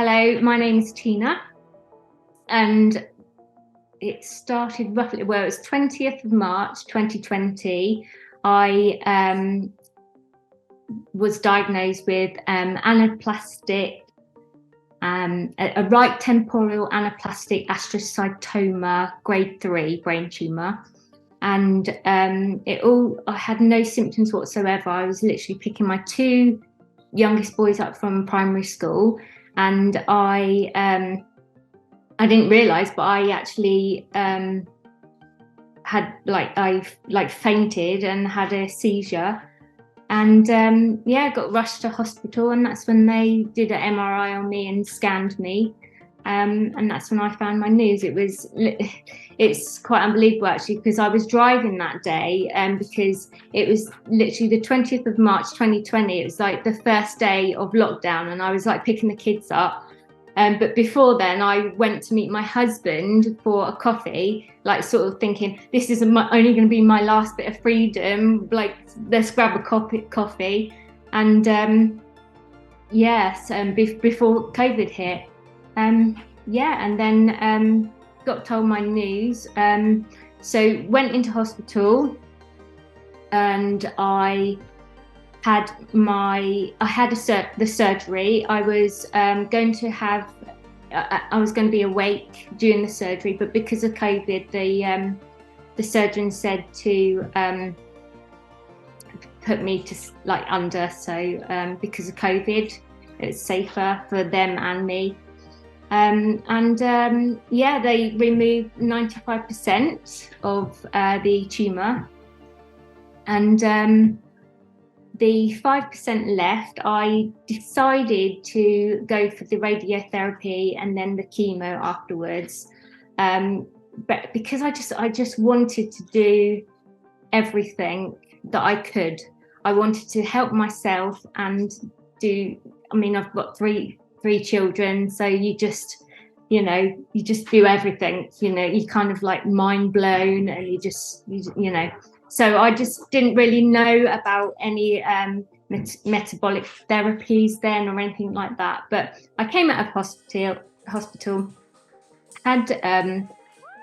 Hello, my name is Tina, and it started roughly, it was 20th of March 2020. I was diagnosed with anaplastic, a right temporal anaplastic astrocytoma, grade 3 brain tumour. And I had no symptoms whatsoever. I was literally picking my two youngest boys up from primary school, and I didn't realise, but I actually had I fainted and had a seizure, and got rushed to hospital, and that's when they did an MRI on me and scanned me, and that's when I found my news. It's quite unbelievable actually, because I was driving that day, because it was literally the 20th of March 2020. It was like the first day of lockdown, and I was like picking the kids up. But before then, I went to meet my husband for a coffee, like sort of thinking, this is only going to be my last bit of freedom. Like, let's grab a coffee. And before COVID hit, and then got told my news. So went into hospital, and I had the surgery. I was going to be awake during the surgery, but because of COVID, the surgeon said to put me to under. So because of COVID, it's safer for them and me. They removed 95% of the tumour, and the 5% left, I decided to go for the radiotherapy and then the chemo afterwards. But because I just wanted to do everything that I could. I wanted to help myself and I've got three children, so you just do everything, you kind of like mind blown, and you so I just didn't really know about any metabolic therapies then or anything like that. But I came out of hospital, had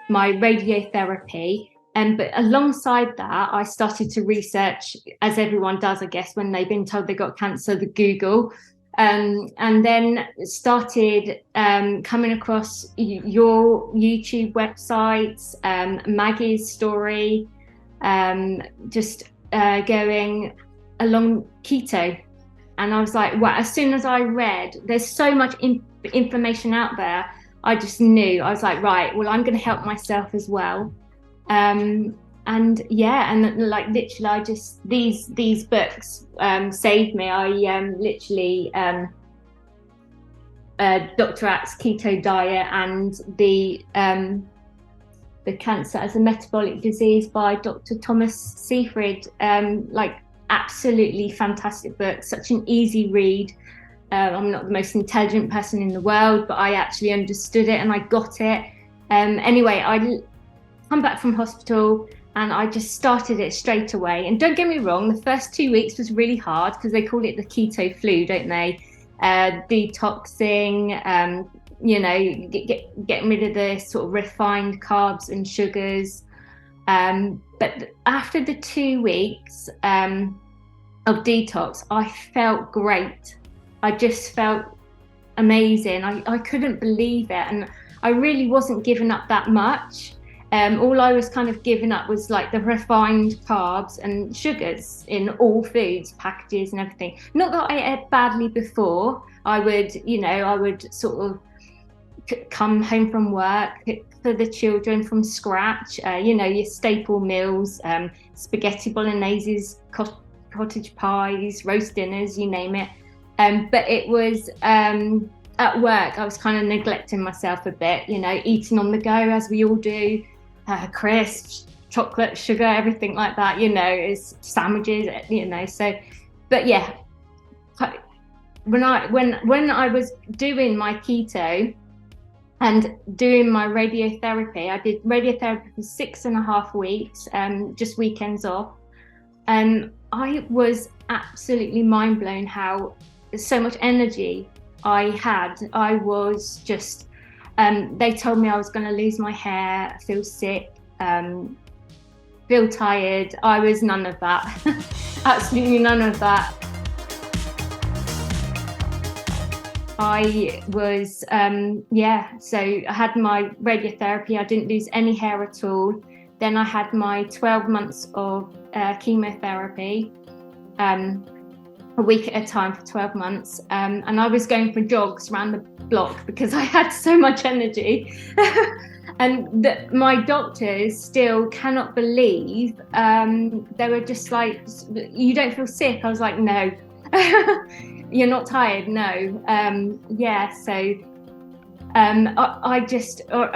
my radiotherapy, but alongside that, I started to research, as everyone does, I guess, when they've been told they got cancer, the Google, and then started coming across your YouTube websites, Maggie's story, going along keto. And I was like, wow, as soon as I read, there's so much information out there, I just knew. I was like, right, well, I'm going to help myself as well. And like literally, I just these books saved me. I literally Dr. Axe Keto Diet and the Cancer as a Metabolic Disease by Dr. Thomas Seyfried, absolutely fantastic book, such an easy read. I'm not the most intelligent person in the world, but I actually understood it and I got it. Anyway, I come back from hospital and I just started it straight away. And don't get me wrong, the first 2 weeks was really hard because they call it the keto flu, don't they? Detoxing, getting rid of the sort of refined carbs and sugars. But after the 2 weeks of detox, I felt great. I just felt amazing. I couldn't believe it. And I really wasn't giving up that much. All I was kind of giving up was like the refined carbs and sugars in all foods, packages and everything. Not that I ate badly before. I would sort of come home from work, cook for the children from scratch, your staple meals, spaghetti bologneses, cottage pies, roast dinners, you name it. But it was at work, I was kind of neglecting myself a bit, eating on the go as we all do, crisps, chocolate, sugar, everything like that, is sandwiches, so. But yeah, when I was doing my keto and doing my radiotherapy, I did radiotherapy for 6.5 weeks, just weekends off, and I was absolutely mind blown how so much energy I was just, they told me I was going to lose my hair, feel sick, feel tired. I was none of that. Absolutely none of that. I was, so I had my radiotherapy. I didn't lose any hair at all. Then I had my 12 months of chemotherapy, a week at a time for 12 months. And I was going for jogs around the block because I had so much energy. And my doctors still cannot believe, they were just like, you don't feel sick? I was like, no. You're not tired? No. I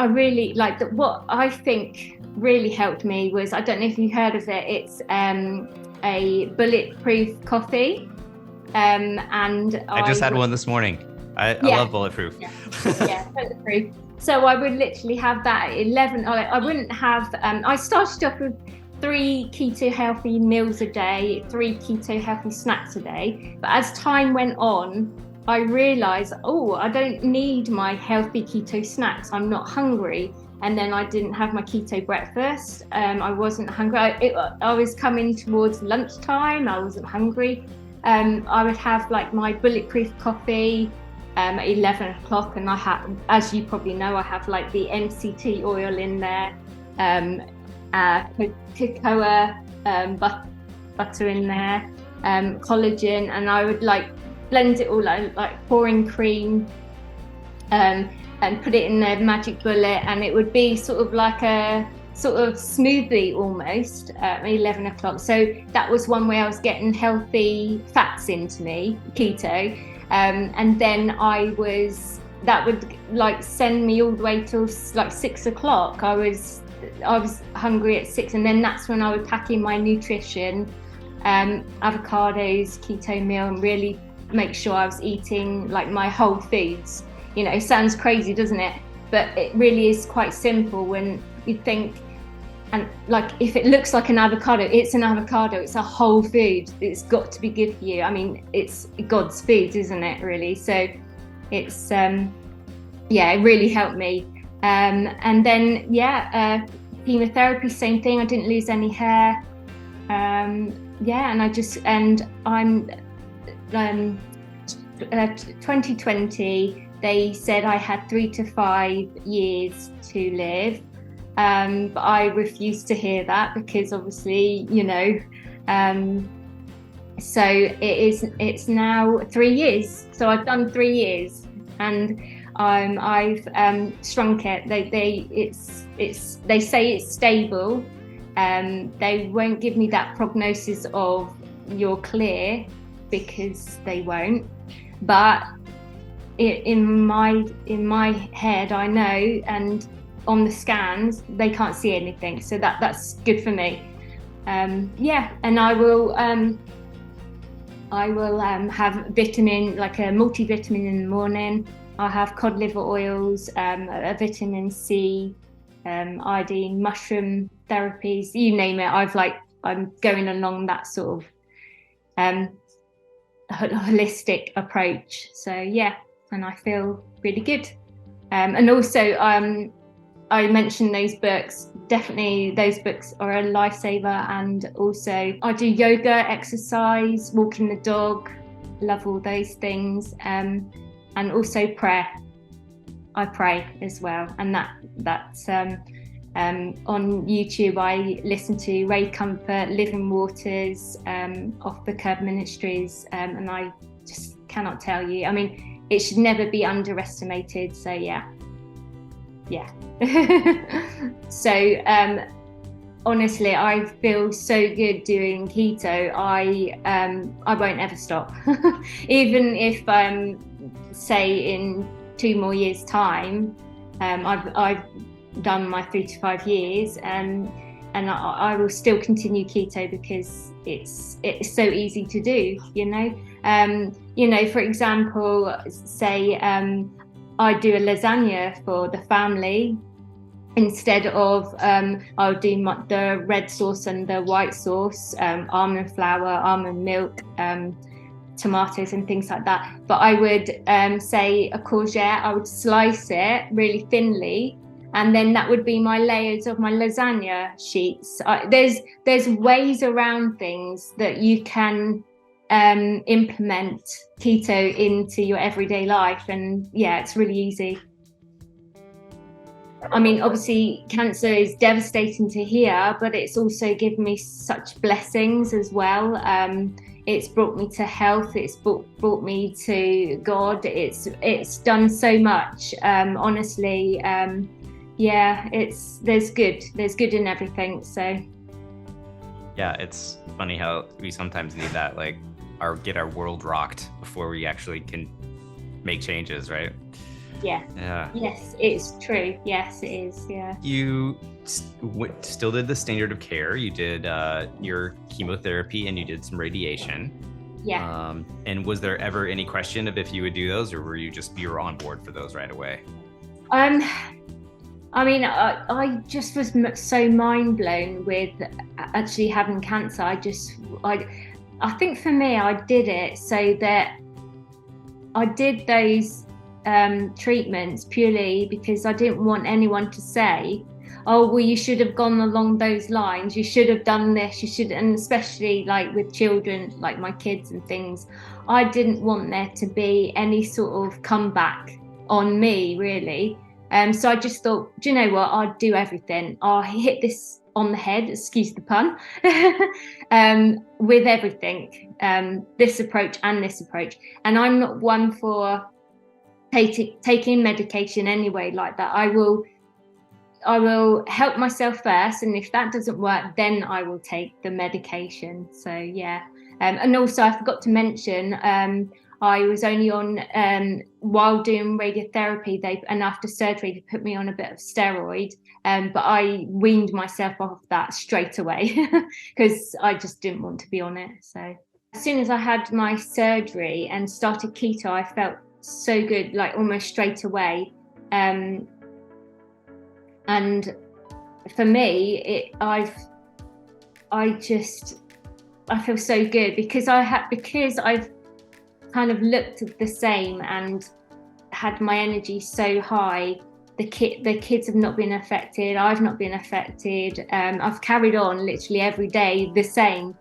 really like that. What I think really helped me was, I don't know if you heard of it, it's a bulletproof coffee. And I just had one this morning. I love bulletproof. Yeah, bulletproof. So I would literally have that at 11. I wouldn't have, I started off with 3 keto healthy meals a day, 3 keto healthy snacks a day. But as time went on, I realized, I don't need my healthy keto snacks. I'm not hungry. And then I didn't have my keto breakfast. I wasn't hungry. I was coming towards lunchtime. I wasn't hungry. I would have like my bulletproof coffee at 11 o'clock. And I have, as you probably know, I have like the MCT oil in there. Cocoa butter in there, collagen, and I would like blend it all out, like pouring cream, and put it in a magic bullet, and it would be sort of like a sort of smoothie almost at 11 o'clock. So that was one way I was getting healthy fats into me, keto, and then that would like send me all the way till like 6 o'clock. I was hungry at 6, and then that's when I would pack in my nutrition, avocados, keto meal, and really make sure I was eating like my whole foods. You know, it sounds crazy, doesn't it? But it really is quite simple when you think, and like if it looks like an avocado, it's an avocado, it's a whole food. It's got to be good for you. I mean, it's God's food, isn't it, really? So it's, it really helped me. And then, chemotherapy, same thing. I didn't lose any hair. I'm 2020, they said I had 3 to 5 years to live. But I refused to hear that because obviously, so it's now 3 years. So I've done 3 years, and I've shrunk it. They say it's stable. They won't give me that prognosis of you're clear, because they won't. But in my head, I know, and on the scans they can't see anything. So that's good for me. And I will have vitamin, like a multivitamin in the morning. I have cod liver oils, a vitamin C, iodine, mushroom therapies, you name it. I'm going along that sort of holistic approach. So and I feel really good. And also, I mentioned those books. Definitely, those books are a lifesaver. And also, I do yoga, exercise, walking the dog. Love all those things. And also prayer. I pray as well, and that's on YouTube. I listen to Ray Comfort, Living Waters, Off the Curb Ministries, and I just cannot tell you. I mean, it should never be underestimated. So So honestly, I feel so good doing keto. I won't ever stop, even if say in 2 more years' time, I've done my 3 to 5 years, and I will still continue keto because it's so easy to do. For example, say I do a lasagna for the family. Instead of I'll do the red sauce and the white sauce, almond flour, almond milk, tomatoes and things like that. But I would say a courgette, I would slice it really thinly, and then that would be my layers of my lasagna sheets. There's ways around things that you can implement keto into your everyday life, and yeah, it's really easy. I mean, obviously cancer is devastating to hear, but it's also given me such blessings as well. It's brought me to health, it's brought me to God, it's done so much, honestly. Yeah, there's good in everything. So yeah, it's funny how we sometimes need that, like, get our world rocked before we actually can make changes, right? Yeah. Yes, it's true. Yes, it is. Yeah. You still did the standard of care. You did your chemotherapy and you did some radiation. Yeah. And was there ever any question of if you would do those, or were you on board for those right away? I mean, I just was so mind blown with actually having cancer. I think for me, I did it so that I did those treatments purely because I didn't want anyone to say, oh, well, you should have gone along those lines, you should have done this, you should. And especially like with children, like my kids and things, I didn't want there to be any sort of comeback on me, really. So I just thought, do you know what, I'll do everything, I'll hit this on the head, excuse the pun, with everything, this approach and this approach. And I'm not one for taking medication anyway like that. I will help myself first, and if that doesn't work, then I will take the medication. So yeah. And also I forgot to mention, I was only on while doing radiotherapy, and after surgery they put me on a bit of steroid, but I weaned myself off that straight away because I just didn't want to be on it. So as soon as I had my surgery and started keto, I felt so good, like almost straight away. And for me, I feel so good because I've kind of looked the same and had my energy so high. The kids have not been affected, I've not been affected. I've carried on literally every day the same.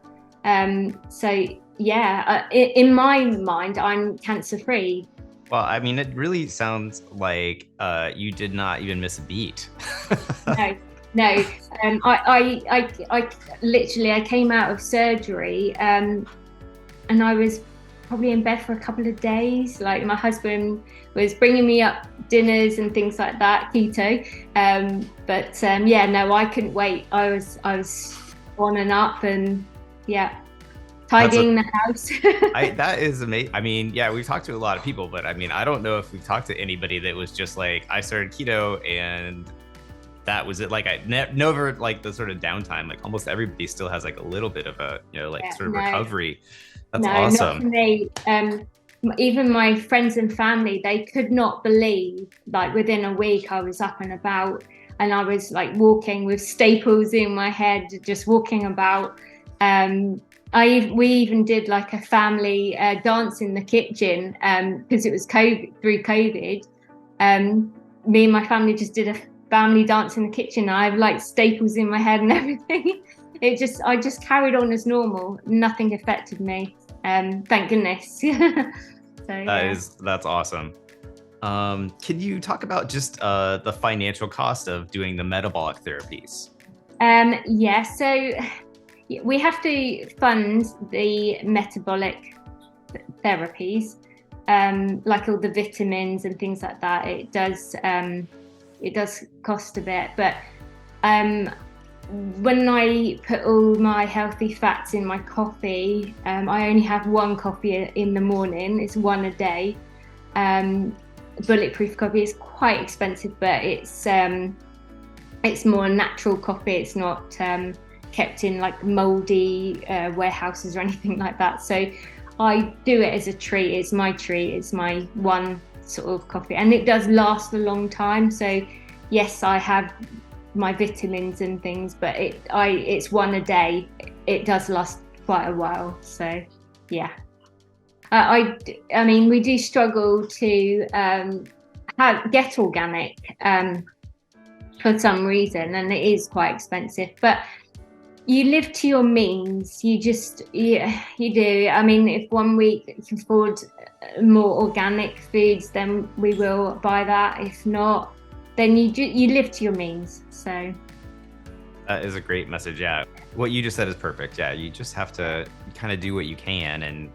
So yeah, in my mind, I'm cancer free. Well, I mean, it really sounds like you did not even miss a beat. No. I literally came out of surgery, and I was probably in bed for a couple of days. Like my husband was bringing me up dinners and things like that, keto. Yeah, no, I couldn't wait. I was on and up, and yeah. Tidying the house. That is amazing. I mean, yeah, we've talked to a lot of people, but I mean, I don't know if we've talked to anybody that was just like, I started keto and that was it. Like I never like the sort of downtime. Like almost everybody still has like a little bit of a, sort of recovery. That's awesome. Not for me. Even my friends and family, they could not believe, like within a week I was up and about, and I was like walking with staples in my head, just walking about. We even did like a family dance in the kitchen because it was through COVID. Me and my family just did a family dance in the kitchen. I have like staples in my head and everything. I just carried on as normal. Nothing affected me. Thank goodness. That's awesome. Can you talk about just the financial cost of doing the metabolic therapies? Yeah, so we have to fund the metabolic therapies, like all the vitamins and things like that. It does cost a bit, but when I put all my healthy fats in my coffee, I only have one coffee in the morning. It's one a day. Bulletproof coffee is quite expensive, but it's more natural coffee. It's not kept in like moldy warehouses or anything like that. So I do it as a treat. It's my treat. It's my one sort of coffee, and it does last a long time. So yes, I have my vitamins and things, but it's one a day. It does last quite a while. So yeah. I mean, we do struggle to get organic for some reason, and it is quite expensive. But you live to your means. You do. I mean, if 1 week you can afford more organic foods, then we will buy that. If not, then you live to your means. So that is a great message. Yeah, what you just said is perfect. Yeah, you just have to kind of do what you can, and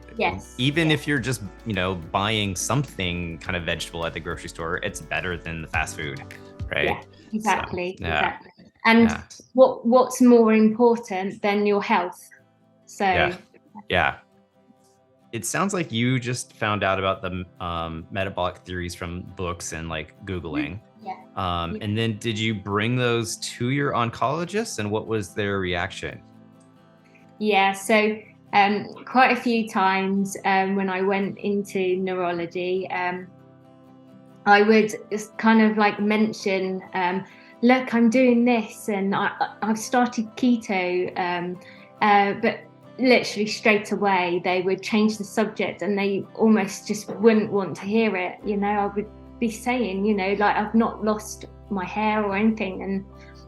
even if you're just buying something kind of vegetable at the grocery store, it's better than the fast food, right? Yeah, exactly. So, yeah. Exactly. And what's more important than your health? So yeah. It sounds like you just found out about the metabolic theories from books and like Googling. And then did you bring those to your oncologist, and what was their reaction? Yeah, so quite a few times when I went into neurology, I would just kind of like mention, look, I'm doing this, and I've started keto, but literally straight away they would change the subject, and they almost just wouldn't want to hear it. I would be saying, like, I've not lost my hair or anything, and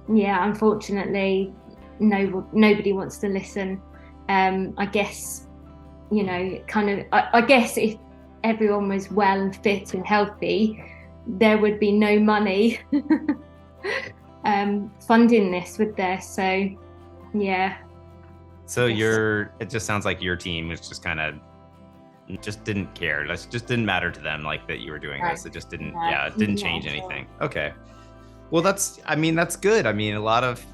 unfortunately nobody wants to listen. I guess I guess if everyone was well and fit and healthy, there would be no money funding this, would there? So it just sounds like your team was just kind of just didn't care. It just didn't matter to them, like, that you were doing this. It just didn't it didn't change anything. Okay, well, that's good. I mean, a lot of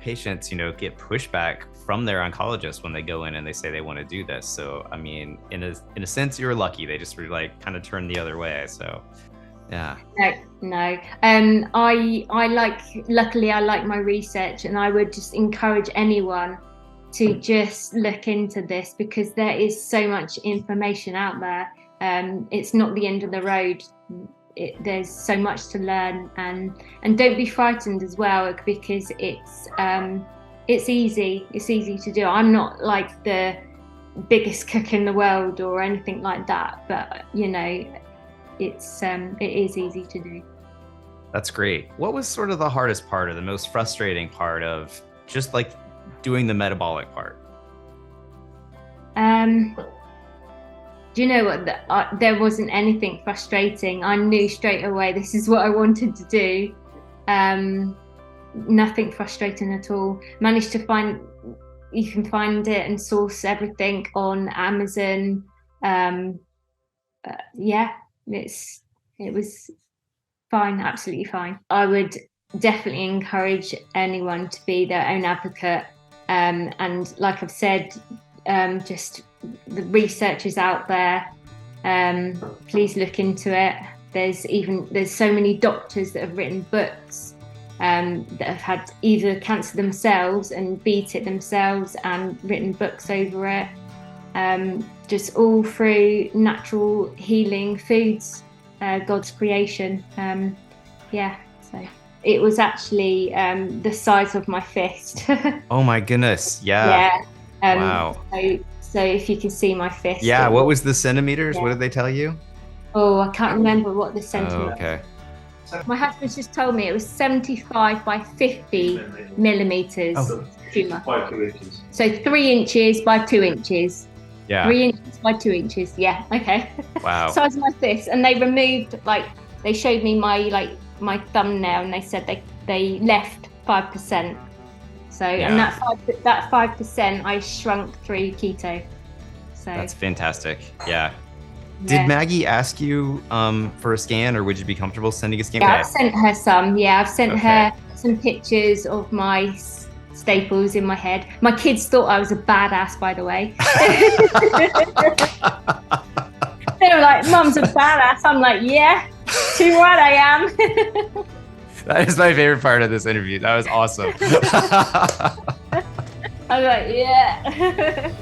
patients get pushback from their oncologist when they go in and they say they want to do this. So I mean, in a sense, you're lucky. They just really like kind of turn the other way. So no. Luckily I like my research, and I would just encourage anyone to just look into this, because there is so much information out there. It's not the end of the road. There's so much to learn, and don't be frightened as well, because it's easy to do. I'm not like the biggest cook in the world or anything like that, but it is easy to do. That's great. What was sort of the hardest part, or the most frustrating part of just like doing the metabolic part? Do you know what? There wasn't anything frustrating. I knew straight away this is what I wanted to do. Nothing frustrating at all. Managed to find, you can find it and source everything on Amazon. It was fine, absolutely fine. I would definitely encourage anyone to be their own advocate. And like I've said, just the research is out there. Please look into it. There's so many doctors that have written books that have had either cancer themselves and beat it themselves and written books over it. Just all through natural healing foods, God's creation. So it was actually the size of my fist. Oh my goodness! Yeah. Wow. So if you can see my fist. Yeah. What was the centimeters? Yeah. What did they tell you? Oh, I can't remember what the centimeters. Oh, okay. My husband just told me it was 75 by 50 millimeters tumor. By 2 inches. So 3 inches by 2 inches. Yeah. 3 inches by 2 inches. Yeah. Okay. Wow. Size of my fist, and they removed, they showed me my thumbnail, and they said they left 5%. So and that 5% I shrunk through keto. So that's fantastic. Yeah. Did Maggie ask you for a scan, or would you be comfortable sending a scan? Yeah, I've sent her some. Yeah, I've sent her some pictures of my staples in my head. My kids thought I was a badass, by the way. They were like, "Mum's a badass." I'm like, "Yeah, too right I am." That is my favorite part of this interview. That was awesome. I'm like, "Yeah."